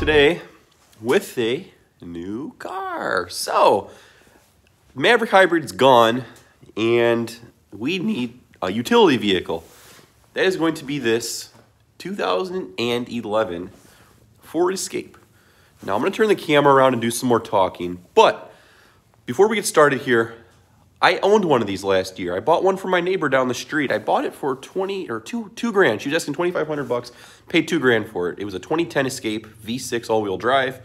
today with a new car. So, Maverick Hybrid's gone, and we need a utility vehicle. That is going to be this 2011 Ford Escape. Now, I'm going to turn the camera around and do some more talking, but before we get started here, I owned one of these last year. I bought one from my neighbor down the street. I bought it for two grand. She was asking $2,500, paid $2,000 for it. It was a 2010 Escape, V6 all-wheel drive,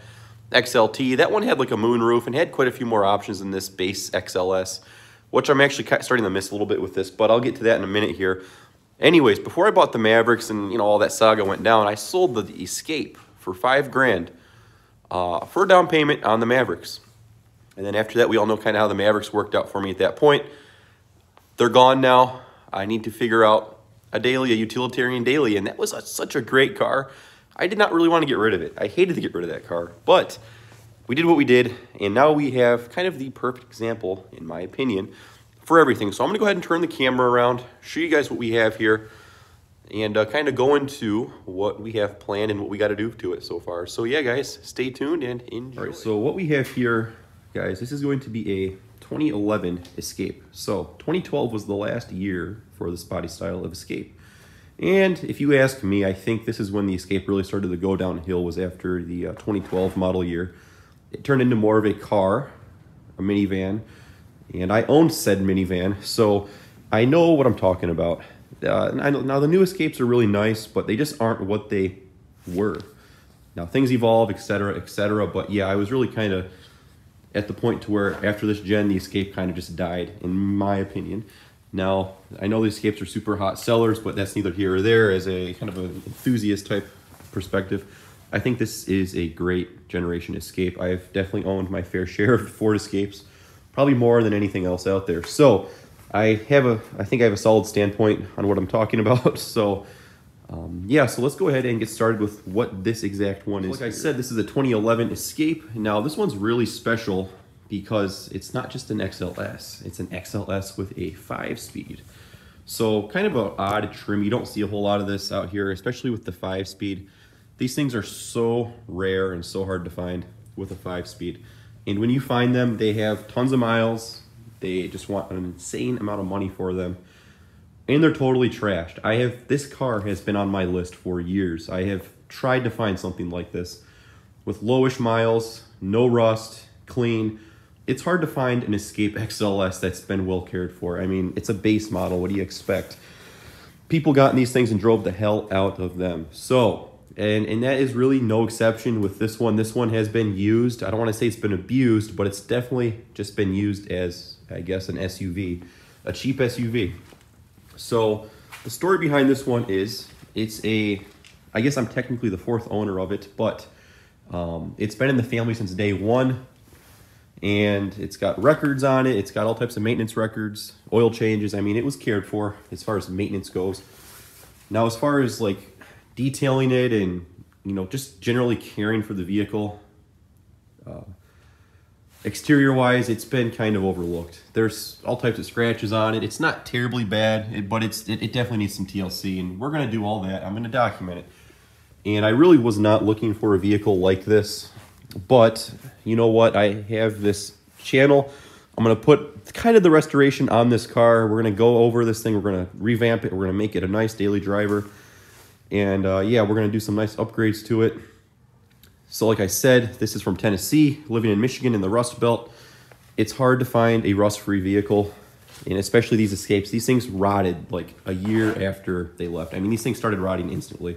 XLT. That one had like a moonroof and had quite a few more options than this base XLS, which I'm actually starting to miss a little bit with this, but I'll get to that in a minute here. Anyways, before I bought the Mavericks and all that saga went down, I sold the Escape for $5,000 for a down payment on the Mavericks. And then after that, we all know kind of how the Mavericks worked out for me at that point. They're gone now. I need to figure out a utilitarian daily, and that was such a great car. I did not really want to get rid of it. I hated to get rid of that car, but we did what we did, and now we have kind of the perfect example, in my opinion, for everything. So I'm going to go ahead and turn the camera around, show you guys what we have here, and kind of go into what we have planned and what we got to do to it so far. So yeah, guys, stay tuned and enjoy. All right, so what we have here, guys, this is going to be a 2011 Escape. So 2012 was the last year for this body style of Escape. And if you ask me, I think this is when the Escape really started to go downhill, was after the 2012 model year. It turned into more of a car, a minivan, and I owned said minivan, so I know what I'm talking about. Now the new Escapes are really nice, but they just aren't what they were. Now things evolve, etc., but yeah, I was really kind of at the point to where after this gen, the Escape kind of just died, in my opinion. Now, I know the Escapes are super hot sellers, but that's neither here or there. As a kind of an enthusiast type perspective, I think this is a great generation Escape. I've definitely owned my fair share of Ford Escapes, probably more than anything else out there. So I think I have a solid standpoint on what I'm talking about. So yeah, so let's go ahead and get started with what this exact one is. Like I said, this is a 2011 Escape. Now, this one's really special because it's not just an XLS. It's an XLS with a 5-speed. So kind of an odd trim. You don't see a whole lot of this out here, especially with the 5-speed. These things are so rare and so hard to find with a 5-speed. And when you find them, they have tons of miles. They just want an insane amount of money for them. And they're totally trashed. This car has been on my list for years. I have tried to find something like this with lowish miles, no rust, clean. It's hard to find an Escape XLS that's been well cared for. I mean, it's a base model. What do you expect? People got in these things and drove the hell out of them. So, and that is really no exception with this one. This one has been used. I don't want to say it's been abused, but it's definitely just been used as, I guess, an SUV, a cheap SUV. So the story behind this one is, I guess I'm technically the 4th owner of it, but it's been in the family since day one, and it's got records on it. It's got all types of maintenance records, oil changes. I mean, it was cared for as far as maintenance goes. Now, as far as like detailing it and, just generally caring for the vehicle, exterior-wise, it's been kind of overlooked. There's all types of scratches on it. It's not terribly bad, but it definitely needs some TLC, and we're going to do all that. I'm going to document it. And I really was not looking for a vehicle like this, but you know what? I have this channel. I'm going to put kind of the restoration on this car. We're going to go over this thing. We're going to revamp it. We're going to make it a nice daily driver. And yeah, we're going to do some nice upgrades to it. So like I said, this is from Tennessee, living in Michigan in the Rust Belt. It's hard to find a rust-free vehicle, and especially these Escapes. These things rotted like a year after they left. I mean, these things started rotting instantly.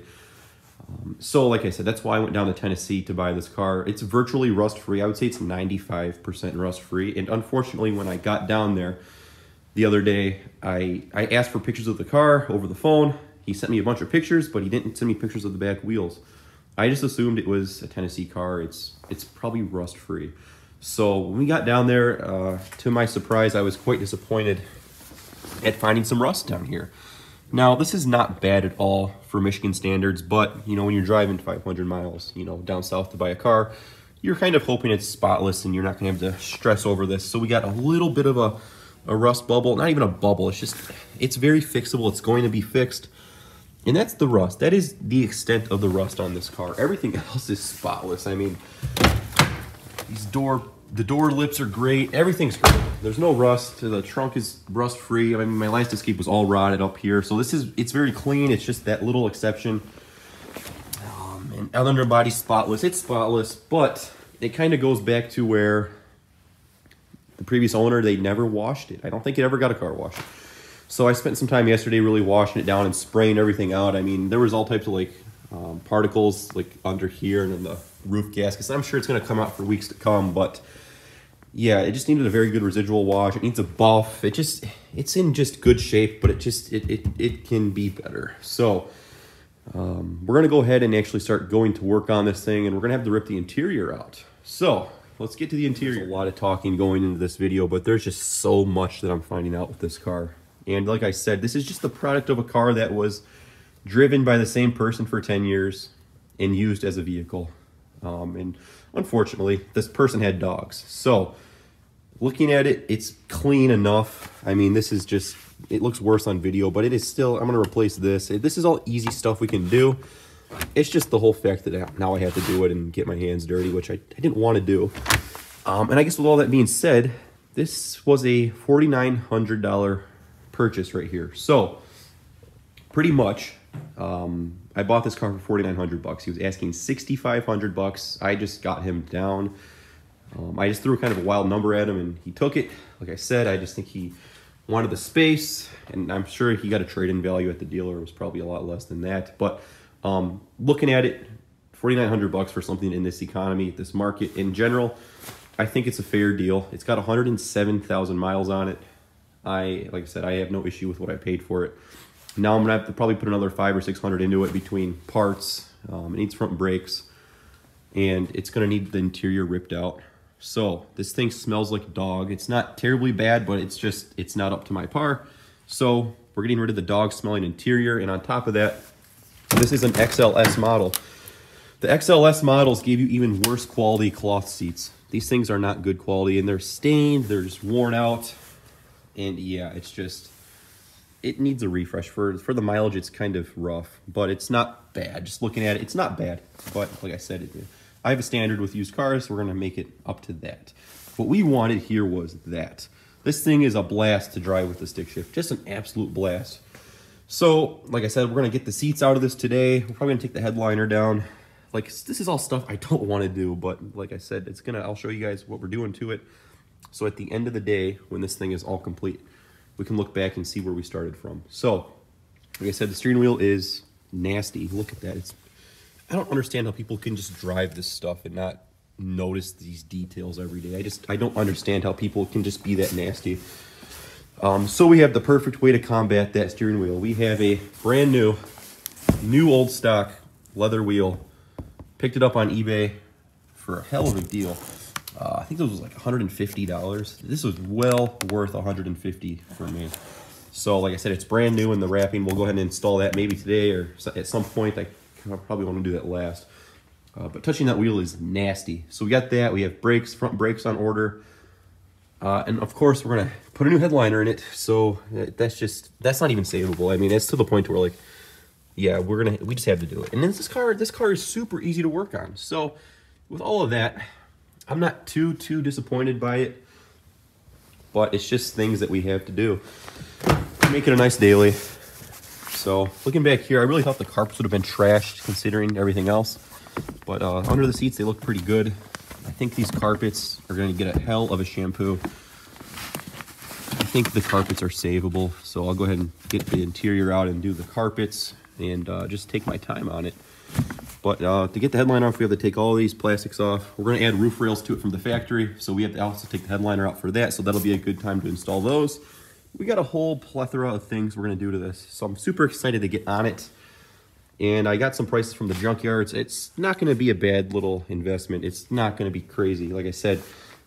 So like I said, that's why I went down to Tennessee to buy this car. It's virtually rust-free. I would say it's 95% rust-free. And unfortunately, when I got down there the other day, I asked for pictures of the car over the phone. He sent me a bunch of pictures, but he didn't send me pictures of the back wheels. I just assumed it was a Tennessee car. It's probably rust-free. So when we got down there, to my surprise, I was quite disappointed at finding some rust down here. Now, this is not bad at all for Michigan standards, but, when you're driving 500 miles, down south to buy a car, you're kind of hoping it's spotless and you're not going to have to stress over this. So we got a little bit of a rust bubble, not even a bubble. It's very fixable. It's going to be fixed. And that's the rust. That is the extent of the rust on this car. Everything else is spotless. I mean, the door lips are great. Everything's great. There's no rust. The trunk is rust free. I mean, my last Escape was all rotted up here. So it's very clean. It's just that little exception. And underbody's spotless. It's spotless, but it kind of goes back to where the previous owner, they never washed it. I don't think it ever got a car wash. So I spent some time yesterday really washing it down and spraying everything out. I mean, there was all types of like particles like under here and in the roof gaskets. I'm sure it's going to come out for weeks to come, but yeah, it just needed a very good residual wash. It needs a buff. It's in just good shape, but it can be better. So we're going to go ahead and actually start going to work on this thing, and we're going to have to rip the interior out. So let's get to the interior. There's a lot of talking going into this video, but there's just so much that I'm finding out with this car. And like I said, this is just the product of a car that was driven by the same person for 10 years and used as a vehicle. And unfortunately, this person had dogs. So looking at it, it's clean enough. I mean, this is just, it looks worse on video, but it is still, I'm going to replace this. This is all easy stuff we can do. It's just the whole fact that now I have to do it and get my hands dirty, which I didn't want to do. And I guess with all that being said, this was a $4,900 purchase right here. So pretty much, I bought this car for $4,900. He was asking $6,500. I just got him down. I just threw kind of a wild number at him, and he took it. Like I said, I just think he wanted the space, and I'm sure he got a trade-in value at the dealer. It was probably a lot less than that. But looking at it, $4,900 for something in this economy, this market in general, I think it's a fair deal. It's got 107,000 miles on it. Like I said, I have no issue with what I paid for it. Now I'm gonna have to probably put another $500 or $600 into it between parts. It needs front brakes, and it's gonna need the interior ripped out. So this thing smells like a dog. It's not terribly bad, but it's not up to my par. So we're getting rid of the dog smelling interior, and on top of that, this is an XLS model. The XLS models gave you even worse quality cloth seats. These things are not good quality, and they're stained, they're just worn out. And yeah, it needs a refresh. For the mileage, it's kind of rough, but it's not bad. Just looking at it, it's not bad. But like I said, I have a standard with used cars, so we're gonna make it up to that. What we wanted here was that. This thing is a blast to drive with the stick shift, just an absolute blast. So, like I said, we're gonna get the seats out of this today. We're probably gonna take the headliner down. Like, this is all stuff I don't wanna do, but like I said, I'll show you guys what we're doing to it. So at the end of the day, when this thing is all complete, we can look back and see where we started from. So, like I said, the steering wheel is nasty. Look at that. I don't understand how people can just drive this stuff and not notice these details every day. I don't understand how people can just be that nasty. So we have the perfect way to combat that steering wheel. We have a brand new old stock leather wheel. Picked it up on eBay for a hell of a deal. I think this was like $150. This was well worth $150 for me. So like I said, it's brand new in the wrapping. We'll go ahead and install that maybe today or at some point. I probably want to do that last. But touching that wheel is nasty. So we got that. We have brakes, front brakes on order. And of course, we're going to put a new headliner in it. So that's not even savable. I mean, it's to the point where like, yeah, we just have to do it. And then this car is super easy to work on. So with all of that, I'm not too disappointed by it, but it's just things that we have to do. Make it a nice daily. So looking back here, I really thought the carpets would have been trashed considering everything else, but under the seats, they look pretty good. I think these carpets are going to get a hell of a shampoo. I think the carpets are savable, so I'll go ahead and get the interior out and do the carpets and just take my time on it. But to get the headliner off, we have to take all these plastics off. We're going to add roof rails to it from the factory, so we have to also take the headliner out for that, so that'll be a good time to install those. We got a whole plethora of things we're going to do to this, so I'm super excited to get on it. And I got some prices from the junkyards. It's not going to be a bad little investment. It's not going to be crazy. Like I said,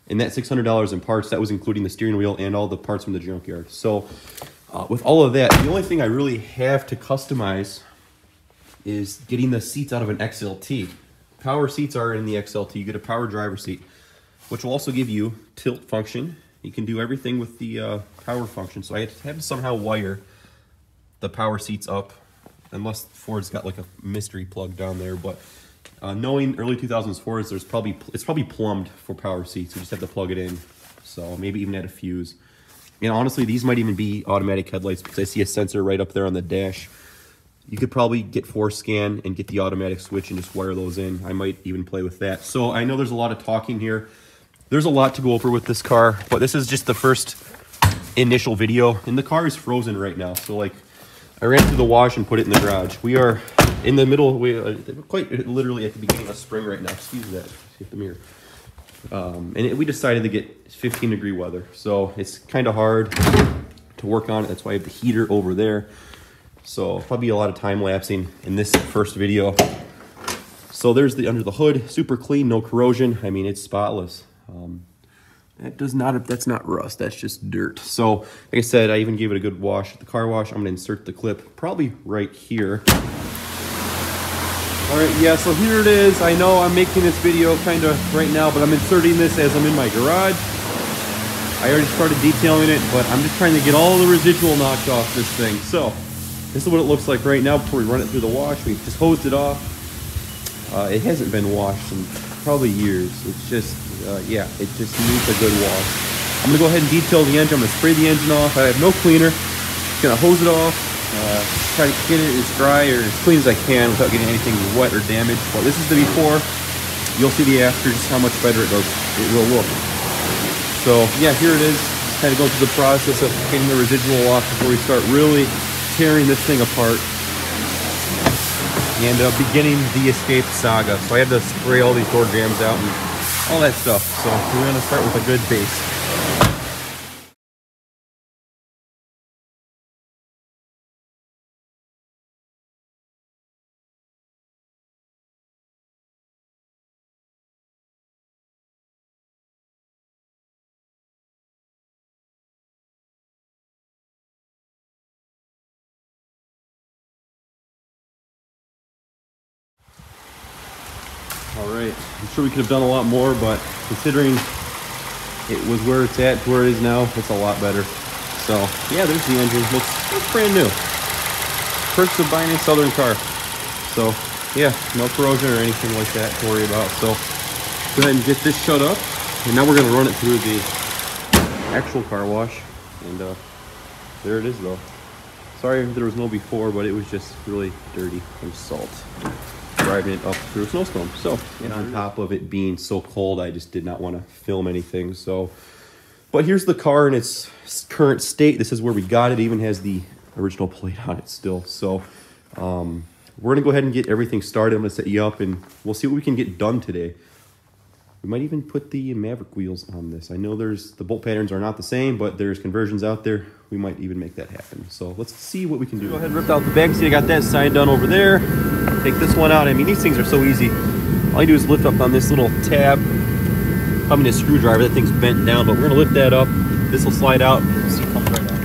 in that $600 in parts, that was including the steering wheel and all the parts from the junkyard. So with all of that, the only thing I really have to customize is getting the seats out of an XLT. Power seats are in the XLT. You get a power driver seat, which will also give you tilt function. You can do everything with the power function. So I have to somehow wire the power seats up unless Ford's got like a mystery plug down there. But knowing early 2000s Fords, it's probably plumbed for power seats. You just have to plug it in. So maybe even add a fuse. And honestly, these might even be automatic headlights because I see a sensor right up there on the dash. You could probably get ForScan and get the automatic switch and just wire those in. I might even play with that. So I know there's a lot of talking here. There's a lot to go over with this car, but this is just the first initial video. And the car is frozen right now. So like, I ran through the wash and put it in the garage. We are in the middle, quite literally at the beginning of spring right now. Excuse that, see the mirror. We decided to get 15-degree weather. So it's kind of hard to work on it. That's why I have the heater over there. So probably a lot of time lapsing in this first video. So there's the under the hood, super clean, no corrosion. I mean, it's spotless. That's not rust, that's just dirt. So like I said, I even gave it a good wash at the car wash. I'm gonna insert the clip probably right here. All right, yeah, so here it is. I know I'm making this video kind of right now, but I'm inserting this as I'm in my garage. I already started detailing it, but I'm just trying to get all the residual knocked off this thing. So this is what it looks like right now before we run it through the wash. We just hosed it off. It hasn't been washed in probably years. It's just, yeah, it just needs a good wash. I'm gonna go ahead and detail the engine. I'm gonna spray the engine off. I have no cleaner. Just gonna hose it off. Try to get it as dry or as clean as I can without getting anything wet or damaged. But this is the before. You'll see the after, just how much better it will look. So yeah, here it is. Just kind of go through the process of getting the residual off before we start really tearing this thing apart and beginning the escape saga. So I had to spray all these door jambs out and all that stuff. So we're gonna start with a good base. All right, I'm sure we could have done a lot more, but considering it was where it's at to where it is now, it's a lot better. So yeah, there's the engine. Looks brand new. Perks of buying a Southern car. So yeah, no corrosion or anything like that to worry about. So go ahead and get this shut up, and now we're gonna run it through the actual car wash. And there it is though. Sorry if there was no before, but it was just really dirty from salt driving it up through a snowstorm. So, and on top of it being so cold, I just did not want to film anything. So, but here's the car in its current state. This is where we got it. It even has the original plate on it still. So, we're gonna go ahead and get everything started. I'm gonna set you up, and we'll see what we can get done today. We might even put the Maverick wheels on this. I know the bolt patterns are not the same, but there's conversions out there. We might even make that happen. So let's see what we can do. Go ahead and rip out the back. See, I got that side done over there. Take this one out. I mean, these things are so easy. All you do is lift up on this little tab. Probably a screwdriver. That thing's bent down, but we're gonna lift that up. This will slide out. See, it comes right out.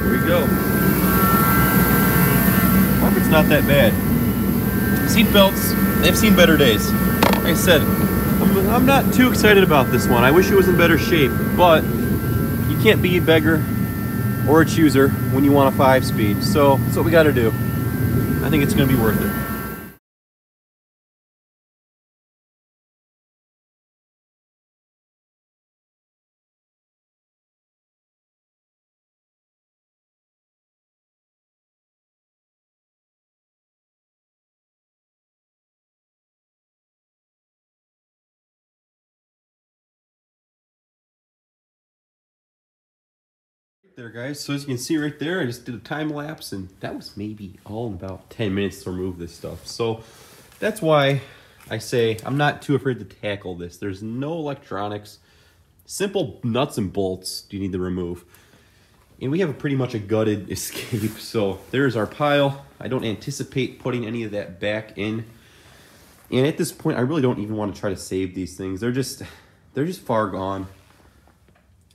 There we go. Hope it's not that bad. Seat belts, they've seen better days. Like I said, I'm not too excited about this one. I wish it was in better shape, but you can't be a beggar or a chooser when you want a 5-speed. So that's what we got to do. I think it's going to be worth it. There guys, so as you can see right there, I just did a time lapse, and that was maybe all in about 10 minutes to remove this stuff. So that's why I say I'm not too afraid to tackle this. There's no electronics, simple nuts and bolts you need to remove. And we have pretty much a gutted Escape. So there's our pile. I don't anticipate putting any of that back in. And at this point, I really don't even want to try to save these things. They're just far gone.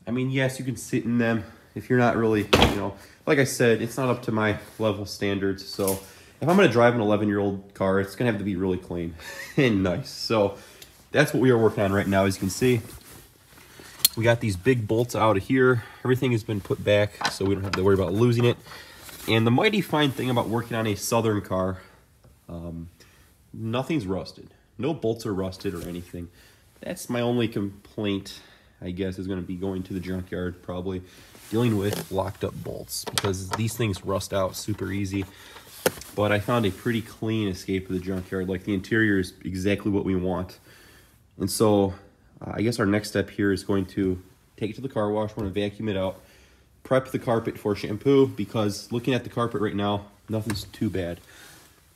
I mean, yes, you can sit in them if you're not really, you know, like I said, it's not up to my level standards. So if I'm going to drive an 11-year-old car, it's going to have to be really clean and nice. So that's what we are working on right now, as you can see. We got these big bolts out of here. Everything has been put back, so we don't have to worry about losing it. And the mighty fine thing about working on a Southern car, nothing's rusted. No bolts are rusted or anything. That's my only complaint, I guess, is going to be going to the junkyard, probably dealing with locked up bolts, because these things rust out super easy. But I found a pretty clean escape of the junkyard. Like, the interior is exactly what we want. And so I guess our next step here is going to take it to the car wash. We're going to vacuum it out, prep the carpet for shampoo, because looking at the carpet right now, nothing's too bad.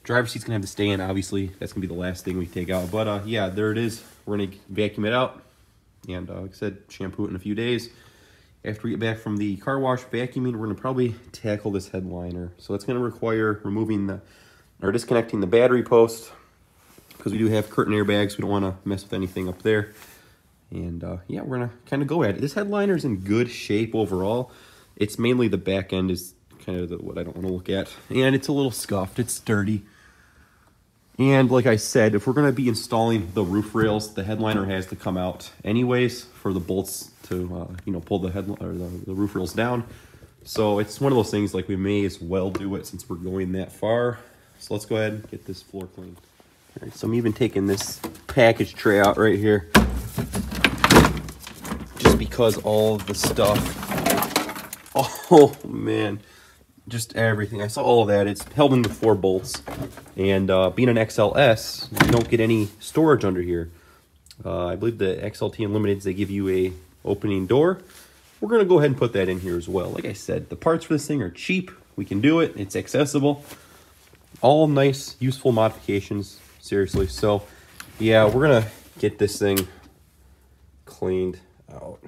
Driver's seat's going to have to stay in, obviously. That's going to be the last thing we take out. But yeah, there it is. We're going to vacuum it out and, like I said, shampoo it in a few days. After we get back from the car wash vacuuming, we're going to probably tackle this headliner. So it's going to require removing or disconnecting the battery post, because we do have curtain airbags. We don't want to mess with anything up there. And yeah, we're going to kind of go at it. This headliner is in good shape overall. It's mainly the back end is kind of what I don't want to look at. And it's a little scuffed. It's dirty. And like I said, if we're going to be installing the roof rails, the headliner has to come out anyways for the bolts to, you know, pull the the roof rails down. So it's one of those things, like, we may as well do it since we're going that far. So let's go ahead and get this floor cleaned. All right, so I'm even taking this package tray out right here, just because all of the stuff, oh man, just everything. I saw all of that. It's held in with 4 bolts, and being an XLS, you don't get any storage under here. I believe the XLT Unlimiteds, they give you a opening door. We're going to go ahead and put that in here as well. Like I said, the parts for this thing are cheap. We can do it. It's accessible. All nice, useful modifications, seriously. So yeah, we're going to get this thing cleaned out.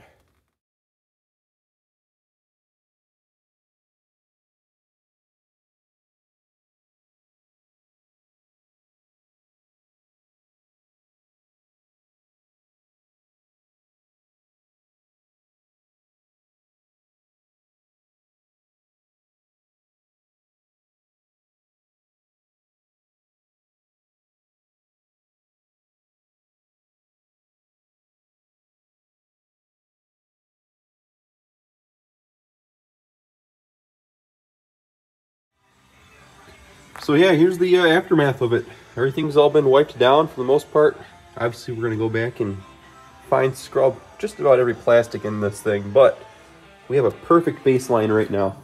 So yeah, here's the aftermath of it. Everything's all been wiped down for the most part. Obviously, we're going to go back and fine scrub just about every plastic in this thing, but we have a perfect baseline right now.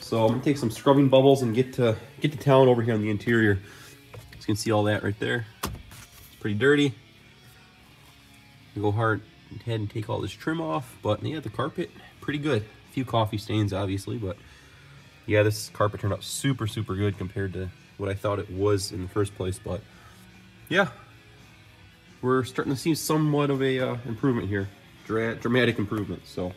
So I'm going to take some scrubbing bubbles and get to town over here on the interior. As you can see all that right there. It's pretty dirty. We go hard ahead and take all this trim off, but yeah, the carpet, pretty good. A few coffee stains, obviously, but yeah, this carpet turned out super, super good compared to what I thought it was in the first place. But yeah, we're starting to see somewhat of a improvement here, dramatic improvement. So